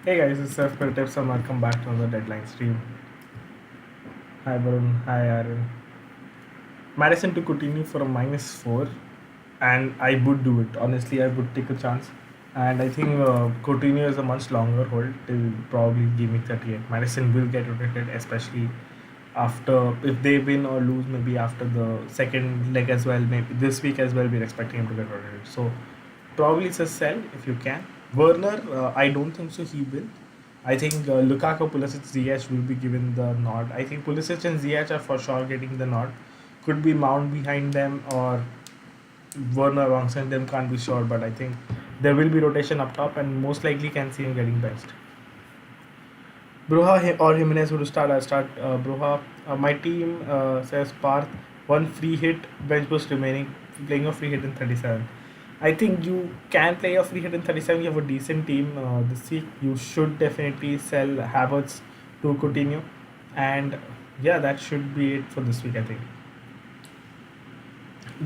Hey guys, it's Seth Tips and welcome back to another deadline stream. Hi Varun, hi Aaron. Madison to continue for a -4, and I would do it. Honestly, I would take a chance. And I think Coutinho is a much longer hold till probably Gameweek 38. Madison will get rotated, especially after if they win or lose, maybe after the second leg as well. Maybe this week as well, we're expecting him to get rotated. So probably it's a sell if you can. Werner, I don't think so. He will. I think Lukaku, Pulisic, Ziyech will be given the nod. I think Pulisic and Ziyech are for sure getting the nod. Could be Mount behind them or Werner alongside them. Can't be sure, but I think there will be rotation up top, and most likely can see him getting benched. Broha or Jimenez would start. I start Broha. My team says Parth, one free hit, bench boost remaining, playing a free hit in 37. I think you can play a free hit in 37. You have a decent team this week. You should definitely sell Havertz to Coutinho. And yeah, that should be it for this week, I think.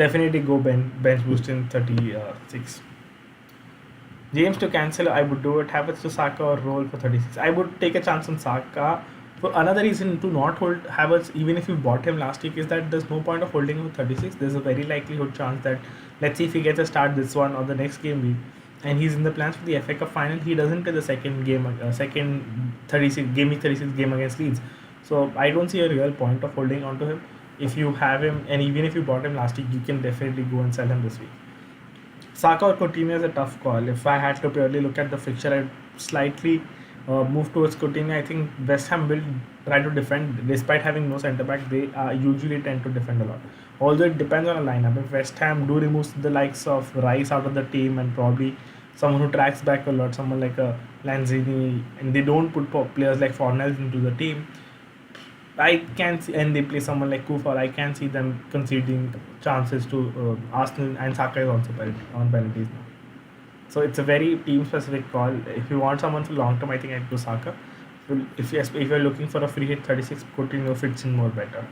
Definitely go bench boost in 36. James to cancel, I would do it. Havertz to Saka or roll for 36. I would take a chance on Saka. For another reason to not hold Havertz, even if you bought him last week, is that there's no point of holding him for 36. There's a very likelihood chance that, let's see if he gets a start this one or the next game week, and he's in the plans for the FA Cup final. He doesn't play the second game, second 36 game week 36 game against Leeds. So I don't see a real point of holding on to him. If you have him, and even if you bought him last week, you can definitely go and sell him this week. Saka or Coutinho is a tough call. If I had to purely look at the fixture, I'd slightly move towards Coutinho. I think West Ham will try to defend despite having no centre back. They usually tend to defend a lot. Although it depends on a lineup. If West Ham do remove the likes of Rice out of the team and probably someone who tracks back a lot, someone like a Lanzini, and they don't put players like Fornells into the team, I can see, and they play someone like Kufar, I can see them conceding chances to Arsenal, and Saka is also on penalties now. So it's a very team specific call. If you want someone for long term, I think I'd go Saka. If you're looking for a free hit 36, Coutinho fits in more better.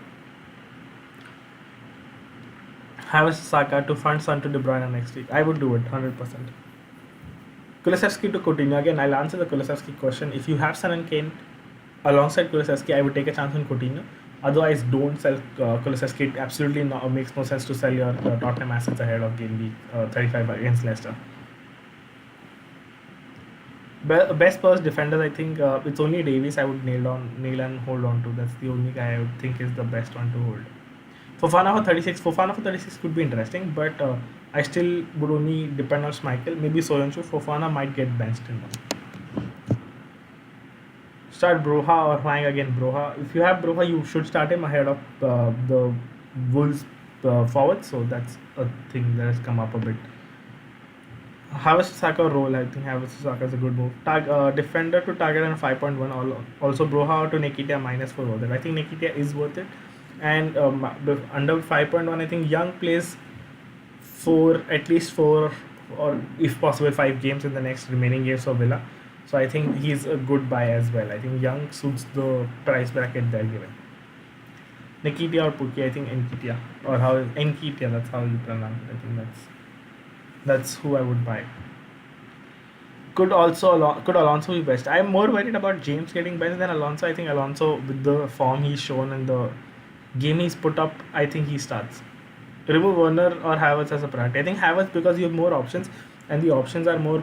Have Saka to fund Son to De Bruyne next week. I would do it 100%. Kulusevski to Coutinho. Again, I'll answer the Kulusevski question. If you have Son and Kane alongside Kulusevski, I would take a chance on Coutinho. Otherwise, don't sell Kulusevski. It absolutely makes no sense to sell your Tottenham assets ahead of game week 35 against Leicester. Best first defenders, I think it's only Davies I would nail and hold on to. That's the only guy I would think is the best one to hold. Fofana for 36. Fofana for 36 could be interesting, but I still would only depend on Schmeichel. Maybe Soyuncu. Fofana might get benched in one. Start Broha or Hwang again. Broha. If you have Broha, you should start him ahead of the Wolves forward. So that's a thing that has come up a bit. Havertz Saka role, I think Havertz Saka is a good move. Defender to target and 5.1. Also Broha to Nikitia -4 worth it. I think Nikitia is worth it. And under 5.1, I think Young plays at least 4 or if possible 5 games in the next remaining games for Villa. So I think he's a good buy as well. I think Young suits the price bracket they're given. Nikitia or Puki, I think Enkitia. Or how Enkitia, that's how you pronounce it. I think that's who I would buy. Could Alonso be best? I'm more worried about James getting benched than Alonso. I think Alonso, with the form he's shown and the game he's put up, I think he starts. Remove Werner or Havertz as a priority. I think Havertz because you have more options, and the options are more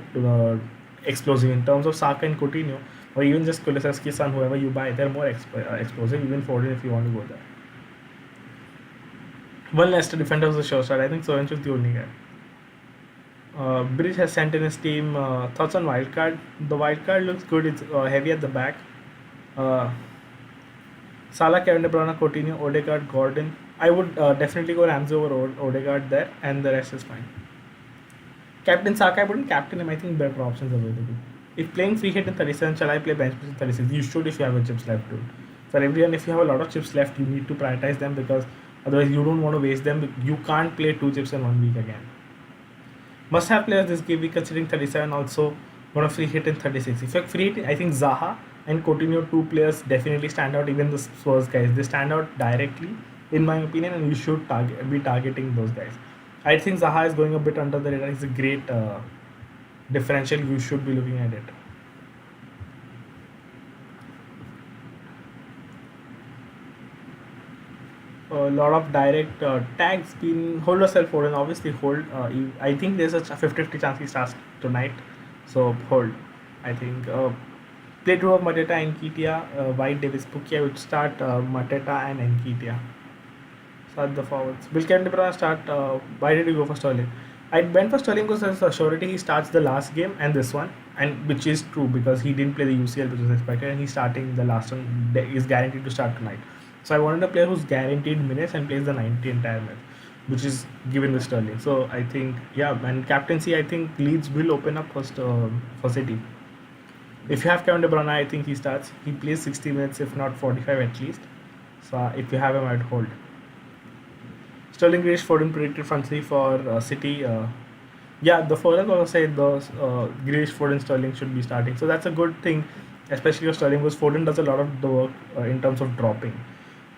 explosive in terms of Saka and Coutinho, or even just Kulusevski, Son, whoever you buy, they're more explosive. Even Foden if you want to go there. One Leicester defender was a sure start. I think Sorensen is the only guy. Bridge has sent in his team. Thoughts on wildcard? The wildcard looks good. It's heavy at the back. Salah, Kevin De Bruyne, Coutinho, Odegaard, Gordon. I would definitely go Ramsey over Odegaard there, and the rest is fine. Captain Saka, I wouldn't captain him. I think better options available. If playing free hit in 37, shall I play bench in 36? You should if you have a chips left, dude. For everyone, if you have a lot of chips left, you need to prioritize them because otherwise you don't want to waste them. You can't play 2 chips in 1 week again. Must have players this game week considering 37 also going to free hit in 36. If you're free hit, I think Zaha and Coutinho, 2 players definitely stand out. Even the Spurs guys, they stand out directly in my opinion, and you should be targeting those guys. I think Zaha is going a bit under the radar. He's a great differential. You should be looking at it. a lot of direct tags being hold yourself hold and obviously hold. I think there's a 50-50 chance he starts tonight, so hold. I think play two of Mateta and Kitia, White Davis Pukia would start Mateta and Enkitia. Start the forwards. Will Kevin De Bruyne start? Why did you go for Sterling? I went for Sterling because there's a surety he starts the last game and this one, and which is true because he didn't play the UCL which was expected, and he's starting the last one. Is guaranteed to start tonight. So I wanted a player who's guaranteed minutes and plays the 90 entire match, which is given with Sterling. So I think and captaincy I think Leeds will open up first for City. If you have Kevin De Bruyne, I think he starts. He plays 60 minutes, if not 45 at least. So if you have him, I'd hold. Sterling, Grealish, Foden predicted front three for City. The Foden also said the Grealish, Foden, Sterling should be starting. So that's a good thing, especially for Sterling because Foden does a lot of the work in terms of dropping.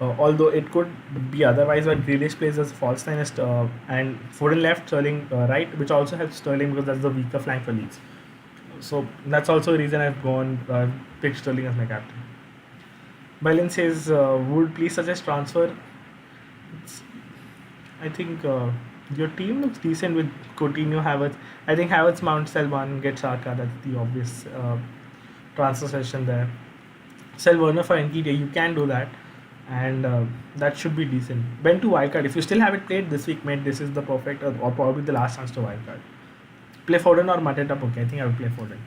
Although it could be otherwise, but Grealish plays as false nine and Foden left, Sterling right, which also helps Sterling because that's the weaker flank for Leeds. So that's also a reason I've gone picked Sterling as my captain. Bylin says, would please suggest transfer. It's, I think your team looks decent with Coutinho, Havertz. I think Havertz, Mount, sell one, get Saka. That's the obvious transfer session there. Sell Werner for Nketiah. You can do that, and that should be decent. Went to wildcard. If you still haven't played this week, mate, this is the perfect or probably the last chance to wildcard. Play Foden or Mateta. Okay, I think I will play Foden.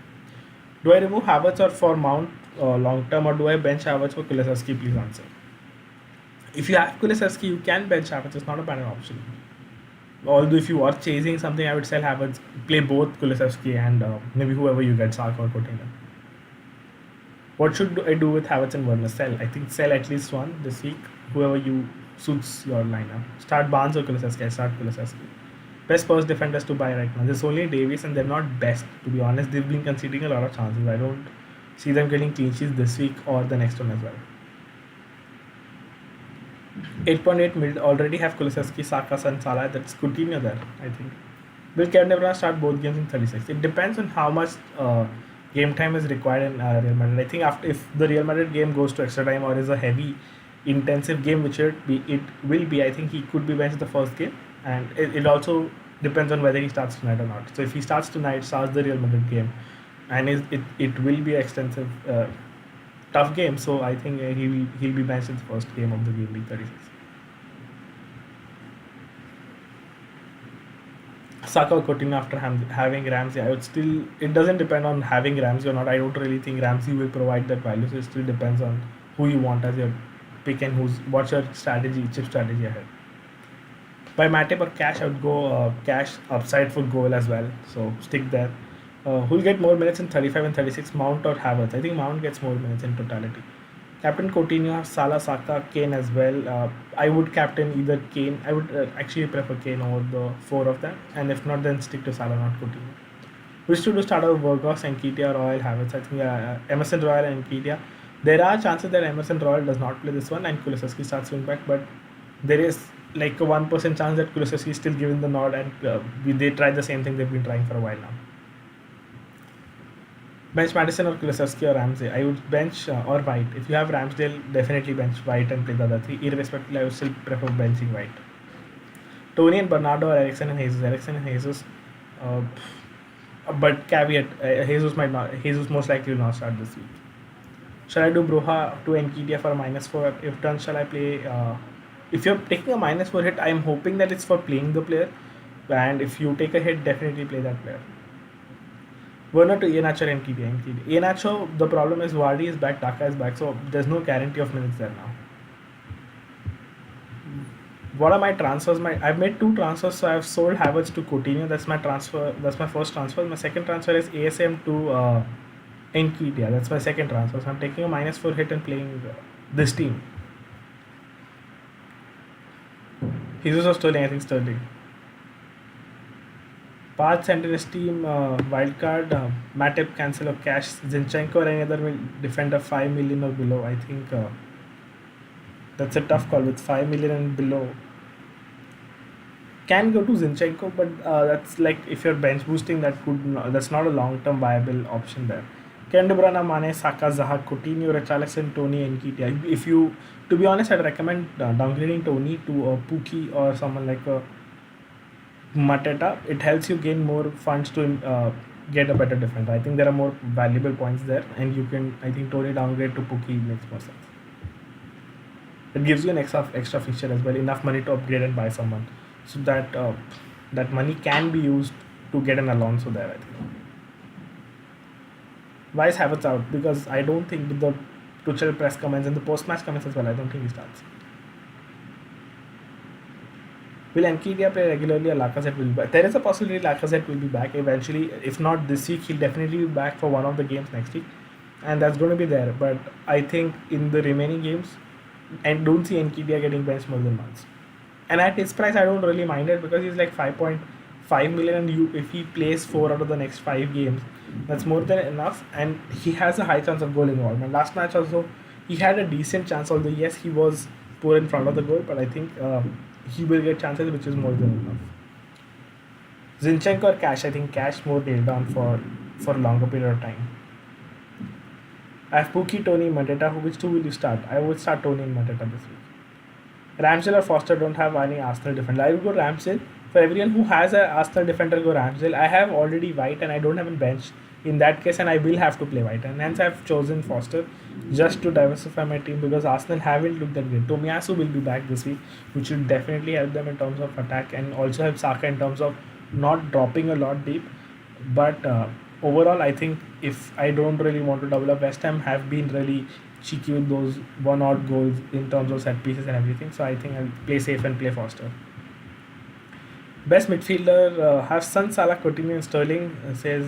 Do I remove Havertz or for Mount long term, or do I bench Havertz for Kulusevski? Please answer. If you have Kulusevski, you can bench Havertz. It's not a bad option. Although if you are chasing something, I would sell Havertz. Play both Kulusevski and maybe whoever you get, Saka or Coutinho. What should I do with Havertz and Werner? Sell. I think sell at least one this week. Whoever you suits your lineup. Start Barnes or Kulusevski. I start Kulusevski. Best Spurs defenders to buy right now. There's only Davies and they're not best. To be honest, they've been conceding a lot of chances. I don't see them getting clean sheets this week or the next one as well. 8.8 mid already have Kulusevski, Saka, and Salah. That's Coutinho there, I think. Will Kevin De Bruyne start both games in 36? It depends on how much game time is required in Real Madrid. I think if the Real Madrid game goes to extra time or is a heavy, intensive game, which it will be, I think he could be benched the first game. And it also depends on whether he starts tonight or not. So if he starts tonight, starts the Real Madrid game, and it will be an extensive, tough game. So I think he'll be benched in the first game of the game week 36. Saka or Coutinho after having Ramsey, I would still. It doesn't depend on having Ramsey or not. I don't really think Ramsey will provide that value. So it still depends on who you want as your pick and what's your strategy, chip strategy ahead. By Matip or cash, I would go cash upside for goal as well. So stick there. Who'll get more minutes in 35 and 36, Mount or Havertz? I think Mount gets more minutes in totality. Captain Coutinho, Salah, Saka, Kane as well. I would captain either Kane. I would actually prefer Kane over the four of them. And if not, then stick to Salah, not Coutinho. Which to do start out Burgos, Nketiah, Royal, Havertz? I think Emerson Royal and Nketiah. There are chances that Emerson Royal does not play this one and Kulusevski starts wing back, but there is like a 1% chance that Kulusevski is still given the nod and they try the same thing they've been trying for a while now. Bench Madison or Kulusevski or Ramsey? I would bench or White. If you have Ramsdale, definitely bench White and play the other three. Irrespectively, I would still prefer benching White. Tony and Bernardo or Eriksen and Jesus? Eriksen and Jesus. But caveat, Jesus most likely will not start this week. Shall I do Broha to Nketiah for a -4? If done, shall I play... if you're taking a -4 hit, I'm hoping that it's for playing the player. And if you take a hit, definitely play that player. Werner to Iheanacho and Nketiah. Iheanacho, the problem is Vardy is back, Daka is back, so there's no guarantee of minutes there now. What are my transfers? I've made 2 transfers, so I've sold Havertz to Coutinho. That's my transfer. That's my first transfer. My second transfer is ASM to Nketiah. That's my second transfer. So I'm taking a -4 hit and playing this team. Jesus or Sterling? I think Sterling. Path center his team, wildcard, Matip, cancel or cash, Zinchenko or any other defender 5 million or below. I think that's a tough call with 5 million and below. Can go to Zinchenko, but that's like if you're bench boosting, that's not a long term viable option there. Kevin De Bruyne, Mane, Saka, Zaha, Coutinho, Richarlison, Tony, and Nketiah. If you, to be honest, I'd recommend downgrading Tony to a Pookie or someone like a Mateta. It helps you gain more funds to get a better defender. I think there are more valuable points there, and you can. I think Tony downgrade to Pookie makes more sense. It gives you an extra feature as well, enough money to upgrade and buy someone, so that that money can be used to get an Alonso there. I think. Why is Havertz out? Because I don't think with the Tuchel press comments and the post-match comments as well, I don't think he starts. Will Nketiah play regularly or Lacazette will be back? There is a possibility Lacazette will be back eventually. If not this week, he'll definitely be back for one of the games next week. And that's going to be there. But I think in the remaining games, I don't see Nketiah getting benched more than once. And at his price, I don't really mind it because he's like 5.5 million. And if he plays 4 out of the next 5 games, that's more than enough. And he has a high chance of goal involvement. Last match also, he had a decent chance, although yes, he was poor in front of the goal. But I think he will get chances, which is more than enough. Zinchenko or Cash? I think Cash more nailed down for a longer period of time. I have Pookie, Tony, Mateta. Which two will you start? I would start Tony and Mateta this week. Ramsdale or Foster don't have any Arsenal defender. I will go Ramsdale. For everyone who has an Arsenal defender, go Ramsdale. I have already White and I don't have a bench in that case, and I will have to play White. And hence I've chosen Foster just to diversify my team because Arsenal haven't looked that great. Tomiyasu will be back this week, which will definitely help them in terms of attack and also help Saka in terms of not dropping a lot deep. But overall, I think if I don't really want to double up, West Ham have been really cheeky with those one odd goals in terms of set pieces and everything. So I think I'll play safe and play Foster. Best midfielder, have Son, Salah, Coutinho, and Sterling. Says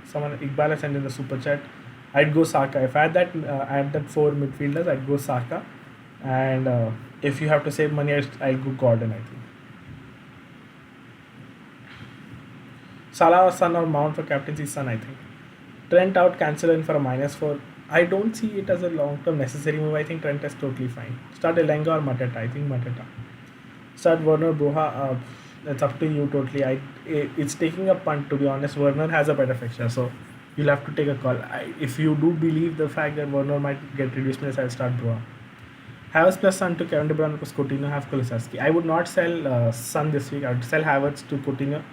someone Iqbal has sent in the super chat. I'd go Saka. If I had that 4 midfielders, I'd go Saka. And if you have to save money, I'll go Gordon. I think. Salah or Son or Mount for captaincy. Son, I think. Trent out, cancel in for a -4. I don't see it as a long-term necessary move. I think Trent is totally fine. Start Elenga or Mateta. I think Mateta. Start Werner, Broha. It's up to you totally. It's taking a punt, to be honest. Werner has a better fixture, so you'll have to take a call. If you do believe the fact that Werner might get reduced minutes, I'll start Broha. Havertz plus Son to Kevin De Bruyne plus Coutinho. Have Kulusevski. I would not sell Son this week. I would sell Havertz to Coutinho,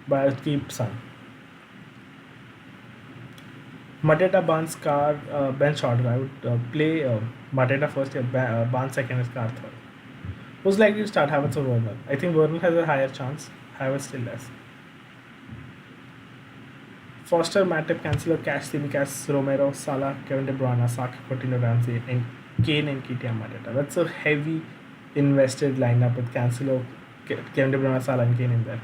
but I'll keep Son. Mateta, Barnes, Carr, bench order. I would play Mateta first, Barnes second, and Carr third. Who's likely to start, Havertz or Werner? I think Werner has a higher chance. Havertz still less. Foster, Matip, Cancelo, Cash, Simicas, Romero, Salah, Kevin De Bruyne, Saka, Coutinho, Ramsey, and Kane and Nketiah, Mateta. That's a heavy invested lineup with Cancelo, Kevin De Bruyne, Salah, and Kane in there.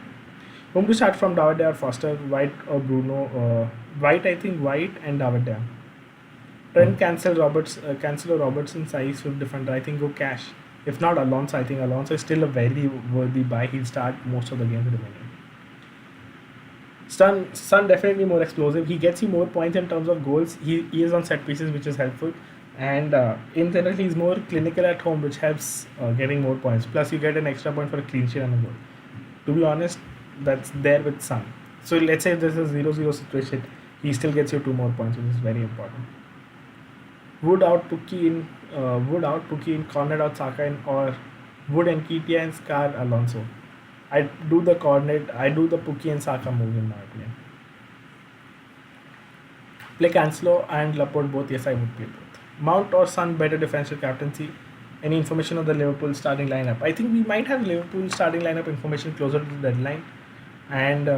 Whom to start from, David or Foster, White or Bruno? White, I think White and David. Trent, Cancelo, Robertson, size with defender. I think go Cash. If not Alonso, I think Alonso is still a very worthy buy. He'll start most of the games remaining. Son definitely more explosive. He gets you more points in terms of goals. He is on set pieces, which is helpful. And in general, he's more clinical at home, which helps getting more points. Plus, you get an extra point for a clean sheet and a goal. To be honest, that's there with Son. So let's say if there's a 0-0 situation, he still gets you 2 more points, which is very important. Wood out, Pookie in, Cornet out, Saka in, or Wood and Nketiah and Scar, Alonso. I do the Pookie and Saka move in my opinion. Play Cancelo and Laporte both. Yes, I would play both. Mount or Son, better differential captaincy. Any information on the Liverpool starting lineup? I think we might have Liverpool starting lineup information closer to the deadline. And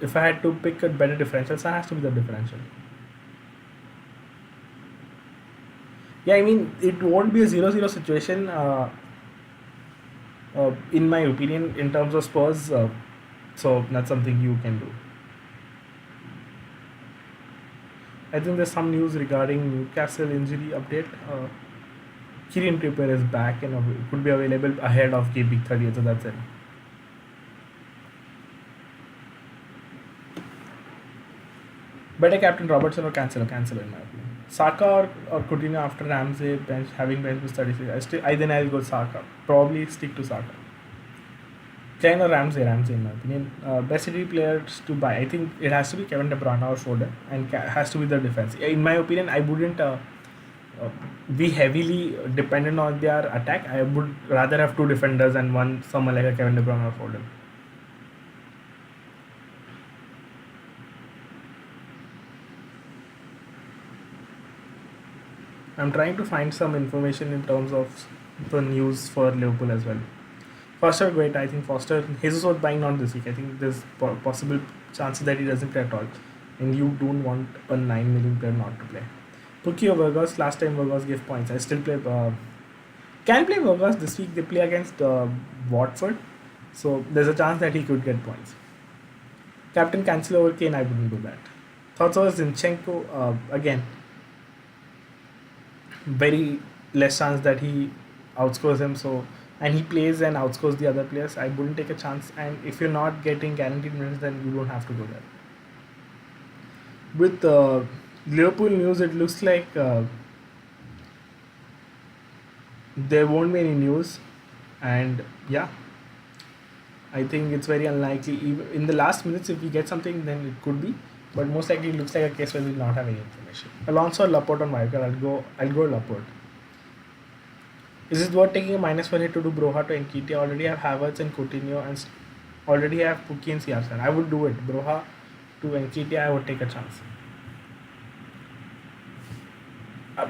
if I had to pick a better differential, Son has to be the differential. Yeah, I mean, it won't be a 0-0 situation, in my opinion, in terms of Spurs. So that's something you can do. I think there's some news regarding Newcastle injury update. Kieran Trippier is back and could be available ahead of Gameweek 30th, so that's it. Better captain Robertson or Cancelo in my opinion. Saka or Coutinho after Ramsey having bench with 36. I'll go Saka. Probably stick to Saka. Klein or Ramsey, Ramsey in my opinion. Best City players to buy. I think it has to be Kevin De Bruyne or Foden, and has to be the defense. In my opinion, I wouldn't uh, be heavily dependent on their attack. I would rather have two defenders and one someone like a Kevin De Bruyne or Foden. I'm trying to find some information in terms of the news for Liverpool as well. Foster, great. I think Foster, Jesus was buying not this week. I think there's possible chances that he doesn't play at all. And you don't want a 9 million player not to play. Pookie or Vargas, last time Vargas gave points. I still play, can play Vargas this week. They play against Watford. So there's a chance that he could get points. Captain cancel over Kane, I wouldn't do that. Thoughts over Zinchenko, again, very less chance that he outscores him. So and he plays and outscores the other players. I wouldn't take a chance. And if you're not getting guaranteed minutes, then you don't have to go there. With Liverpool news, it looks like there won't be any news, and yeah, I think it's very unlikely. Even in the last minutes, if we get something, then it could be. But most likely, it looks like a case where we'll not have any information. Alonso or Laporte on wildcard. I'll go Laporte. Is it worth taking a -1 hit to do Broha to Nketiah? I already have Havertz and Coutinho and already have Pukki and CR7. I would do it. Broha to Nketiah, I would take a chance.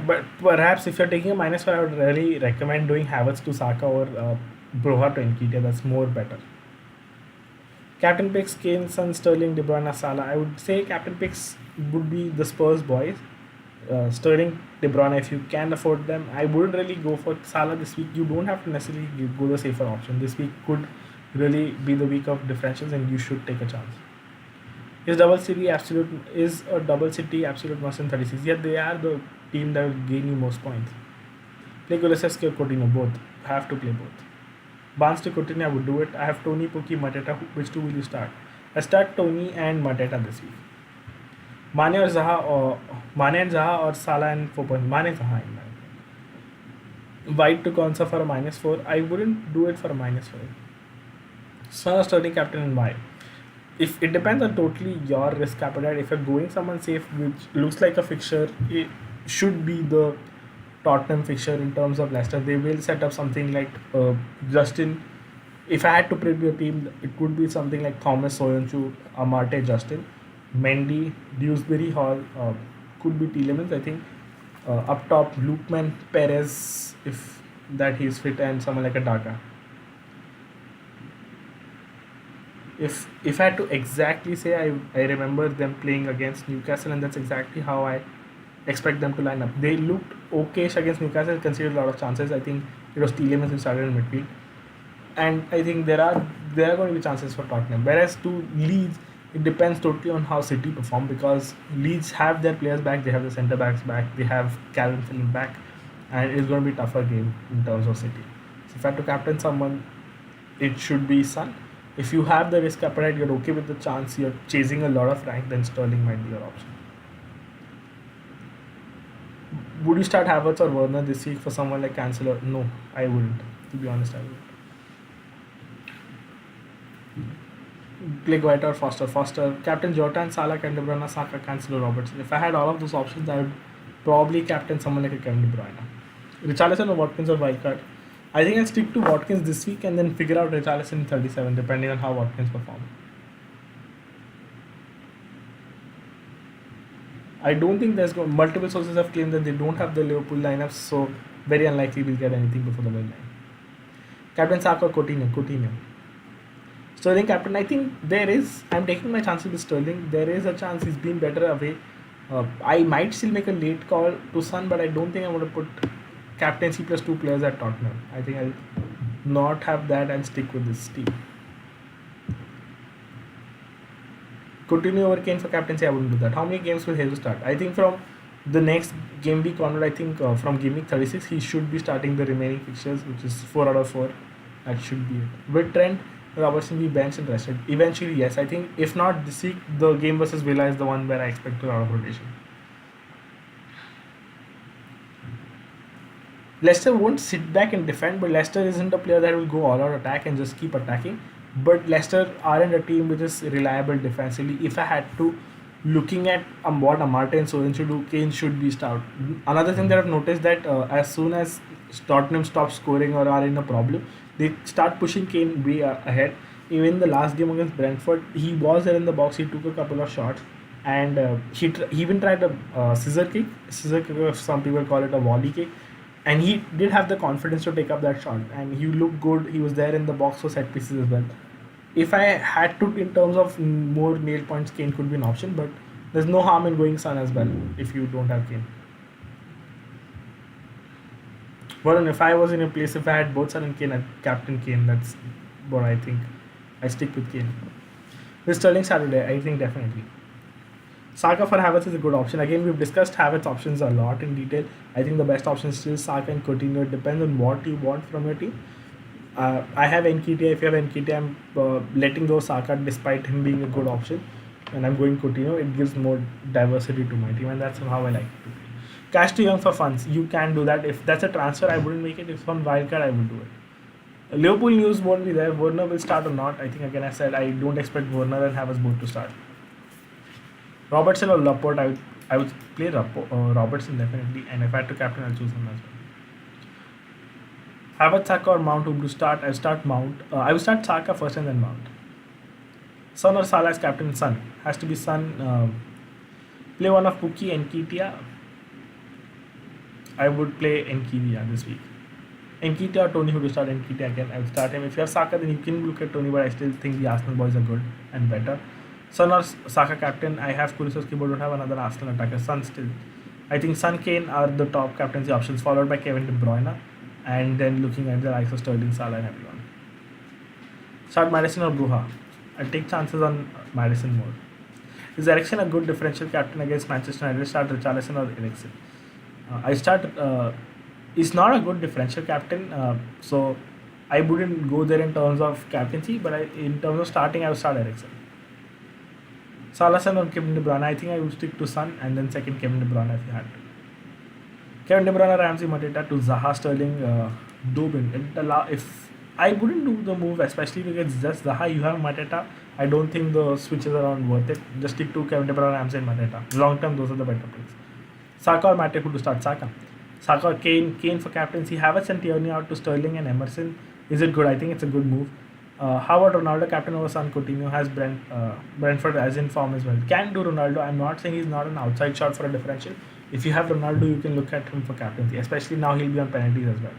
But perhaps if you're taking a -1, I would really recommend doing Havertz to Saka or Broha to Nketiah. That's more better. Captain picks Kane, Son, Sterling, De Bruyne, Salah. I would say captain picks would be the Spurs boys. Sterling, De Bruyne, if you can afford them. I wouldn't really go for Salah this week. You don't have to necessarily go the safer option. This week could really be the week of differentials, and you should take a chance. Is a double city absolute must in 36? Yeah, they are the team that will gain you most points. Play Kulusevski or Coutinho, both. Have to play both. Barnes to Coutinho, I would do it. I have Tony, Pukki, Mateta. Which two will you start? I start Tony and Mateta this week. Mane or Zaha or Mane and Zaha or Salah and 4 points. Mane Zaha in my opinion. White to Konsa for a -4. I wouldn't do it for a -4. Son or Sterling captain and why? If it depends on totally your risk appetite. If you're going someone safe, which looks like a fixture, it should be the Tottenham fixture in terms of Leicester. They will set up something like Justin. If I had to preview a team, it would be something like Thomas, Soyuncu, Amarte, Justin, Mendy, Dewsbury Hall, could be Tielemans. I think up top, Lookman, Perez, if that he's fit, and someone like a Daka. If I had to exactly say, I remember them playing against Newcastle, and that's exactly how I expect them to line up. They looked okayish against Newcastle, conceded a lot of chances. I think it was Tielemans who started in midfield, and I think there are going to be chances for Tottenham. Whereas to Leeds, it depends totally on how City perform, because Leeds have their players back, they have the centre backs back, they have Calvin Phillips back, and it's going to be a tougher game in terms of City. So if I had to captain someone, it should be Son. If you have the risk appetite, you're okay with the chance, you're chasing a lot of rank, then Sterling might be your option. Would you start Havertz or Werner this week for someone like Cancelo? No, I wouldn't. To be honest, I wouldn't. Play White or Foster. Foster, Captain Jota and Salah, Kevin De Bruyne, Saka, Cancelo, Robertson. If I had all of those options, I would probably captain someone like a Kevin De Bruyne. Richarlison or Watkins or wildcard? I think I'll stick to Watkins this week and then figure out Richarlison in 37, depending on how Watkins perform. I don't think multiple sources have claimed that they don't have the Liverpool lineups, so very unlikely we'll get anything before the deadline. Captain Saka or Coutinho. Sterling captain, I think I'm taking my chances with Sterling. There is a chance he's been better away. I might still make a late call to Son, but I don't think I want to put captaincy plus 2 players at Tottenham. I think I'll not have that and stick with this team. Coutinho over Kane for captaincy, I wouldn't do that. How many games will Jesus start? I think from the next game week onward, I think from game week 36, he should be starting the remaining fixtures, which is 4 out of 4. That should be it. With Trent, Robertson be benched and rested. Eventually, yes. I think if not this week, the game versus Villa is the one where I expect a lot of rotation. Leicester won't sit back and defend, but Leicester isn't a player that will go all out attack and just keep attacking. But Leicester aren't a team which is reliable defensively. If I had to looking at what Amartey and Soren should do, Kane should be stout. Another thing that I've noticed that as soon as Tottenham stop scoring or are in a problem, they start pushing Kane way ahead. Even the last game against Brentford, he was there in the box. He took a couple of shots, and he even tried a scissor kick, or some people call it a volley kick, and he did have the confidence to take up that shot. And he looked good. He was there in the box for set pieces as well. If I had to, in terms of more nail points, Kane could be an option, but there's no harm in going Son as well if you don't have Kane. But if I was in a place, if I had both Son and Kane, I'd captain Kane. That's what I think. I stick with Kane. With Sterling Saturday, I think definitely. Saka for Havertz is a good option. Again, we've discussed Havertz options a lot in detail. I think the best option is still Saka and Coutinho. It depends on what you want from your team. I have Nketiah. If you have Nketiah, I'm letting go Saka despite him being a good option, and I'm going Coutinho. It gives more diversity to my team, and that's how I like it to play. Cash to young for funds. You can do that. If that's a transfer, I wouldn't make it. If on wildcard, I would do it. Liverpool news won't be there. Werner will start or not. I think again I said I don't expect Werner and Havertz both to start. Robertson or Laporte, I would play Robertson definitely, and if I had to captain, I'll choose him as well. Havertz, Saka or Mount whom to start? I'll start Mount. I will start Saka first and then Mount. Son or Salah as captain? Son. Has to be Son. Play one of Pukki and Nketiah. I would play Nketiah this week. Nketiah or Tony who to start? Nketiah again. I will start him. If you have Saka, then you can look at Tony, but I still think the Arsenal boys are good and better. Son or Saka captain? I have Kulusevski, but don't have another Arsenal attacker. Son still. I think Son, Kane are the top captaincy options, followed by Kevin De Bruyne, and then looking at the likes of Sterling, Salah, and everyone. Start Madison or Bruja? I'll take chances on Madison more. Is Eriksen a good differential captain against Manchester United? Start Richarlison or Eriksen? I start. He's not a good differential captain, so I wouldn't go there in terms of captaincy, but in terms of starting, I would start Eriksen. Salah, Son or Kevin De Bruyne? I think I would stick to Son and then second Kevin De Bruyne if you had to. Kevin De Bruyne, Ramsey, Mateta to Zaha, Sterling, Dobin. If I wouldn't do the move, especially if it's just Zaha, you have Mateta. I don't think the switches around worth it. Just stick to Kevin De Bruyne, Ramsey, and Mateta. Long term, those are the better picks. Saka or Mate who to start? Saka. Saka or Kane for captaincy. Havertz and Tierney out to Sterling and Emerson. Is it good? I think it's a good move. How about Ronaldo captain over Son? Coutinho has Brentford as in form as well. Can do Ronaldo. I'm not saying he's not an outside shot for a differential. If you have Ronaldo, you can look at him for captaincy. Especially now he'll be on penalties as well.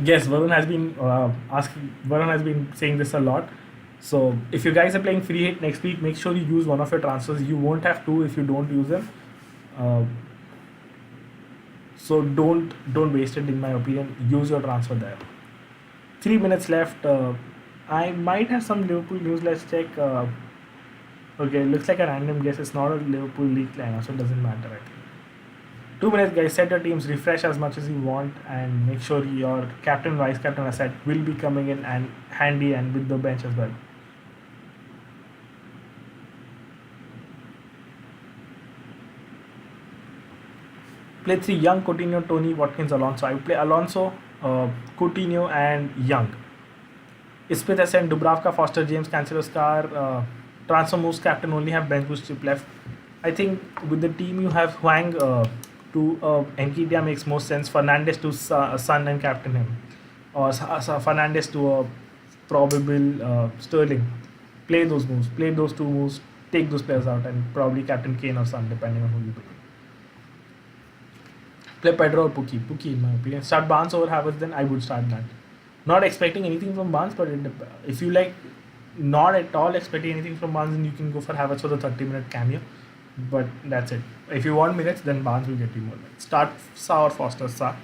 Yes, Varun has been asking. Varun has been saying this a lot. So if you guys are playing free hit next week, make sure you use one of your transfers. You won't have two if you don't use them. So don't waste it. In my opinion, use your transfer there. 3 minutes left. I might have some Liverpool news. Let's check. Okay, looks like a random guess. It's not a Liverpool league lineup, so it doesn't matter. I think. 2 minutes, guys. Set your teams, refresh as much as you want, and make sure your captain, vice captain, asset will be coming in and handy and with the bench as well. Play three: Young, Coutinho, Tony, Watkins, Alonso. I would play Alonso, Coutinho, and Young. Smith, Essien, Dubravka, Foster, James, Cancelo, Scar. Transfer moves captain only have bench boost chip left. I think with the team you have Huang to Nketiah makes more sense. Fernandes to Son and captain him, or Fernandes to probable Sterling. Play those moves. Play those two moves. Take those players out and probably captain Kane or Son depending on who you pick. Play Pedro or Pukki in my opinion. Start Barnes over Havertz, then I would start that. Not expecting anything from Barnes, but if you like not at all expecting anything from Barnes, then you can go for Havertz for the 30-minute cameo. But that's it. If you want minutes, then Barnes will get you more minutes. Start Sa or Foster Sa.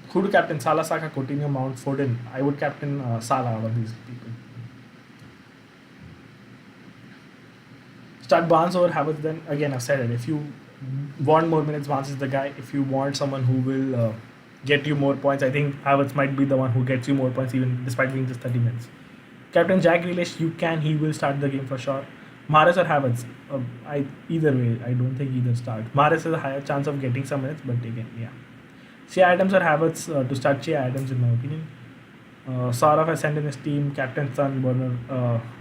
Who to captain? Salah, Saka, Coutinho, Mount, Foden. I would captain Salah out of these people. Start Barnes over Havertz, then again I've said it. If you want more minutes, Barnes is the guy. If you want someone who will get you more points, I think Havertz might be the one who gets you more points even despite being just 30 minutes. Captain Jack Grealish, he will start the game for sure. Mahrez or Havertz? Either way, I don't think either start. Mahrez has a higher chance of getting some minutes, but again, yeah. Shea Adams or Havertz to start Shea Adams in my opinion. Saraf has sent in his team, Captain Son,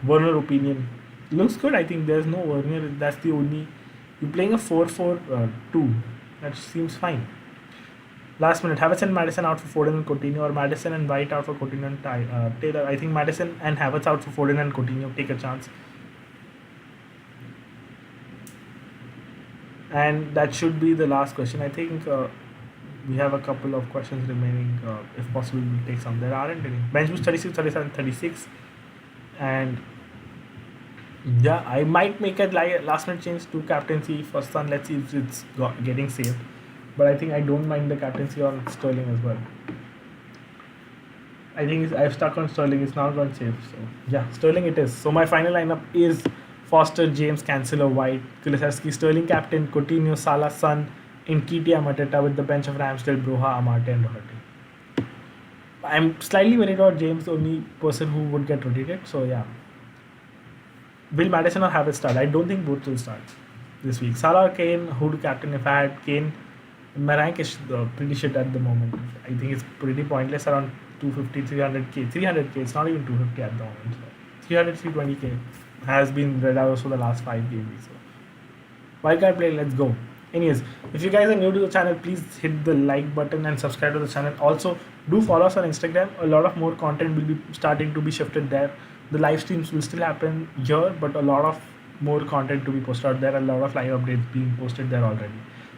Werner opinion. Looks good, I think there's no Werner, that's the only. You're playing a 4-4-2. That seems fine. Last minute, Havertz and Madison out for Foden and Coutinho, or Madison and White out for Coutinho and Taylor. I think Madison and Havertz out for Foden and Coutinho. Take a chance. And that should be the last question. I think we have a couple of questions remaining. If possible, we'll take some. There aren't any. Bench boost 36, 37, 36. And yeah, I might make a last minute change to captaincy for Sun. Let's see if it's getting saved. But I think I don't mind the captaincy on Sterling as well. I think I've stuck on Sterling. It's now gone safe. So yeah, Sterling it is. So my final lineup is Foster, James, Cancelo, White, Kulusevski, Sterling captain, Coutinho, Salah, Son, Nketiah, Mateta with the bench of Ramsdale, Broha, Amate, and Doherty. I'm slightly worried about James, the only person who would get rotated. So yeah, will Madison or Havertz start? I don't think both will start this week. Salah or Kane, who to captain if I had Kane? My rank is pretty shit at the moment. I think it's pretty pointless around 250, 300k. 300k, it's not even 250 at the moment. So 300, 320k has been read out for the last 5 games. So wildcard play, let's go. Anyways, if you guys are new to the channel, please hit the like button and subscribe to the channel. Also, do follow us on Instagram. A lot of more content will be starting to be shifted there. The live streams will still happen here, but a lot of more content to be posted out there. A lot of live updates being posted there already.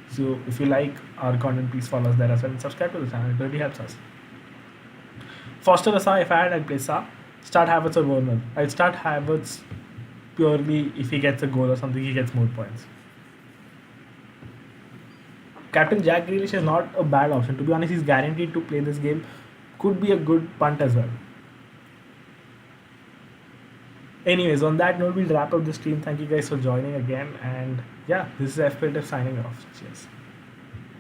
So if you like our content, please follow us there as well and subscribe to the channel. It really helps us. Foster or Sa, if I had, I'd play Sa. Start Havertz or Werner. I'd start Havertz purely if he gets a goal or something, he gets more points. Captain Jack Grealish is not a bad option. To be honest, he's guaranteed to play this game. Could be a good punt as well. Anyways, on that note, we'll wrap up the stream. Thank you guys for joining again. And yeah, this is FPLF signing off. Cheers.